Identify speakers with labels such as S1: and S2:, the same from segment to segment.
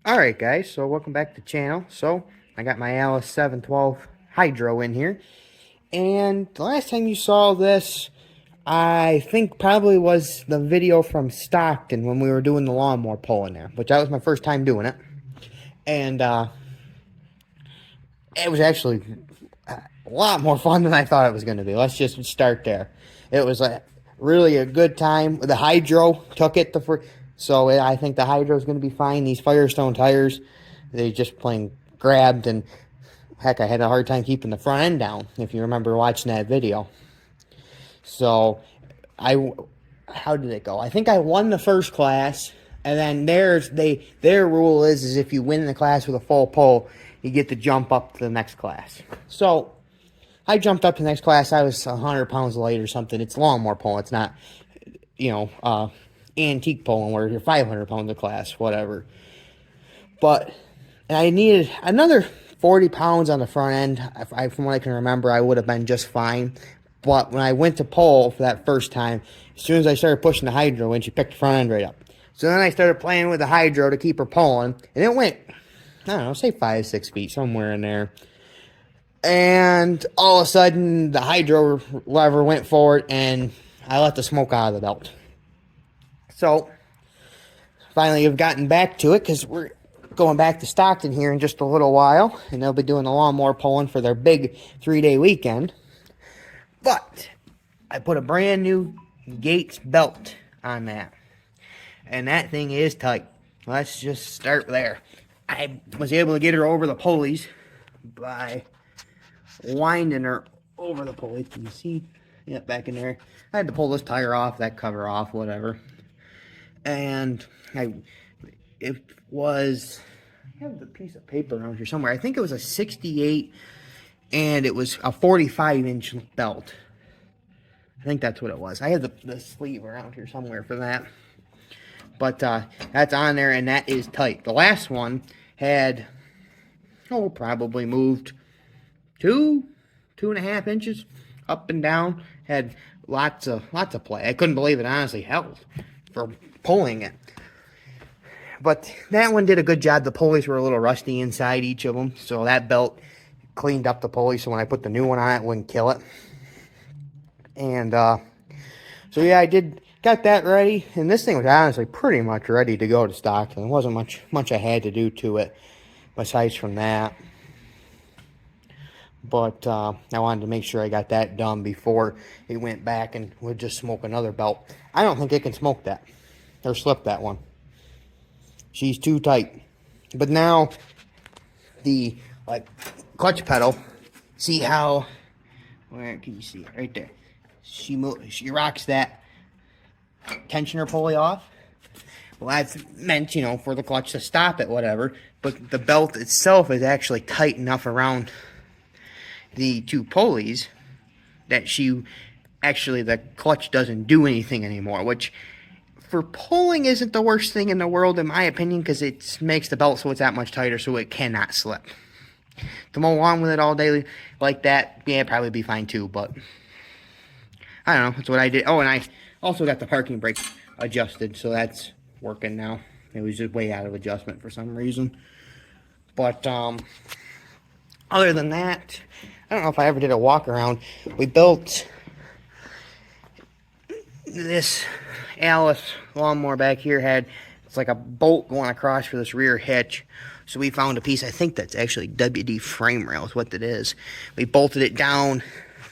S1: Alright guys, so welcome back to the channel. So, I got my Allis 712 Hydro in here. And the last time you saw this, I think probably was the video from Stockton when we were doing the lawnmower pulling there. Which that was my first time doing it. And it was actually a lot more fun than I thought it was going to be. Let's just start there. It was really a good time. The Hydro took it the first... So I think the Hydro is going to be fine. These Firestone tires, they just plain grabbed, and heck, I had a hard time keeping the front end down, if you remember watching that video. So how did it go? I think I won the first class, and then their rule is if you win the class with a full pull, you get to jump up to the next class. So I jumped up to the next class. I was 100 pounds light or something. It's lawnmower pulling. It's not, antique pulling where you're 500 pounds of class, whatever. But I needed another 40 pounds on the front end. From what I can remember, I would have been just fine. But when I went to pull for that first time, as soon as I started pushing the Hydro in, she picked the front end right up. So then I started playing with the Hydro to keep her pulling, and it went, I don't know, say 5-6 feet, somewhere in there. And all of a sudden, the Hydro lever went forward, and I let the smoke out of the belt. So, finally I've gotten back to it because we're going back to Stockton here in just a little while. And they'll be doing the lawnmower pulling for their big 3-day weekend. But, I put a brand new Gates belt on that. And that thing is tight. Let's just start there. I was able to get her over the pulleys by winding her over the pulleys. Can you see? Yeah, back in there. I had to pull this tire off, that cover off, whatever. And I have the piece of paper around here somewhere. I think it was a 68, and it was a 45-inch belt. I think that's what it was. I have the sleeve around here somewhere for that. But that's on there, and that is tight. The last one had, probably moved 2.5 inches up and down. Had lots of play. I couldn't believe it honestly held for pulling it. But that one did a good job. The pulleys were a little rusty inside each of them, so that belt cleaned up the pulley, so when I put the new one on it wouldn't kill it. And so yeah, I got that ready, and this thing was honestly pretty much ready to go to Stockton. There wasn't much I had to do to it besides from that. But I wanted to make sure I got that done before it went back and would just smoke another belt. I don't think it can smoke that or slip that one. She's too tight. But now the clutch pedal, see how, where can you see it? Right there. She rocks that tensioner pulley off. Well, that's meant, for the clutch to stop it, whatever. But the belt itself is actually tight enough around the two pulleys that the clutch doesn't do anything anymore, which for pulling isn't the worst thing in the world in my opinion, because it makes the belt so it's that much tighter so it cannot slip. To mow along with it all day like that, yeah, it'd probably be fine too, but I don't know, that's what I did. Oh, and I also got the parking brake adjusted, so that's working now. It was just way out of adjustment for some reason. But other than that, I don't know if I ever did a walk around. We built this Allis lawnmower back here. It's like a bolt going across for this rear hitch. So we found a piece, I think that's actually WD frame rail is what it is. We bolted it down,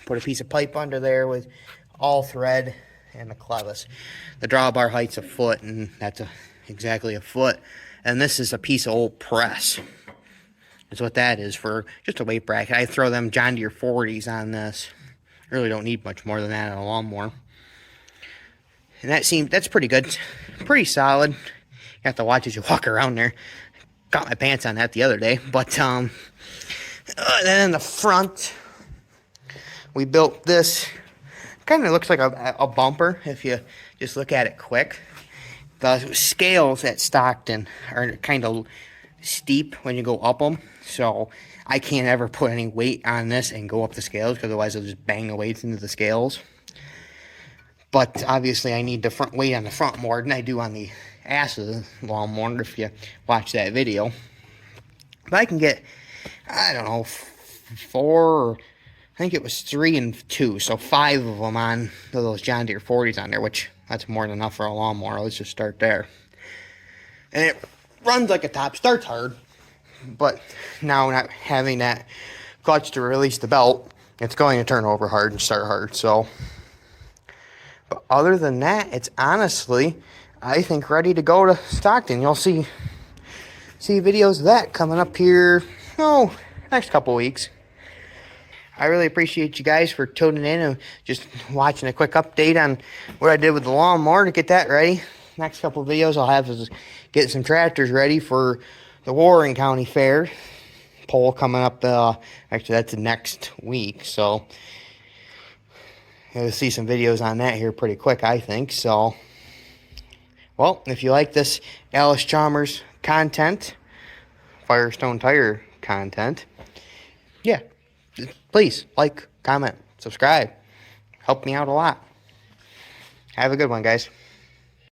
S1: put a piece of pipe under there with all thread and a clevis. The drawbar height's a foot, and that's exactly a foot. And this is a piece of old press. That's what that is, for just a weight bracket. I throw them John Deere 40s on this. Really don't need much more than that on a lawnmower. And that's pretty good. Pretty solid. You have to watch as you walk around there. Got my pants on that the other day. But then in the front, we built this. Kind of looks like a bumper if you just look at it quick. The scales at Stockton are kind of steep when you go up them, so I can't ever put any weight on this and go up the scales, because otherwise I'll just bang the weights into the scales. But obviously I need the front weight on the front more than I do on the ass of the lawnmower if you watch that video. But I can get, I don't know, 4, I think it was 3 and 2, so 5 of them on those John Deere 40s on there, which that's more than enough for a lawnmower. Let's just start there. And it runs like a top, starts hard, but now not having that clutch to release the belt, it's going to turn over hard and start hard. So, but other than that, it's honestly, I think, ready to go to Stockton. You'll see videos of that coming up here, next couple weeks. I really appreciate you guys for tuning in and just watching a quick update on what I did with the lawnmower to get that ready. Next couple of videos I'll have is get some tractors ready for the Warren County Fair poll coming up. Actually, that's next week, so you'll see some videos on that here pretty quick, I think. So, well, if you like this Allis Chalmers content, Firestone Tire content, yeah, please like, comment, subscribe. Help me out a lot. Have a good one, guys.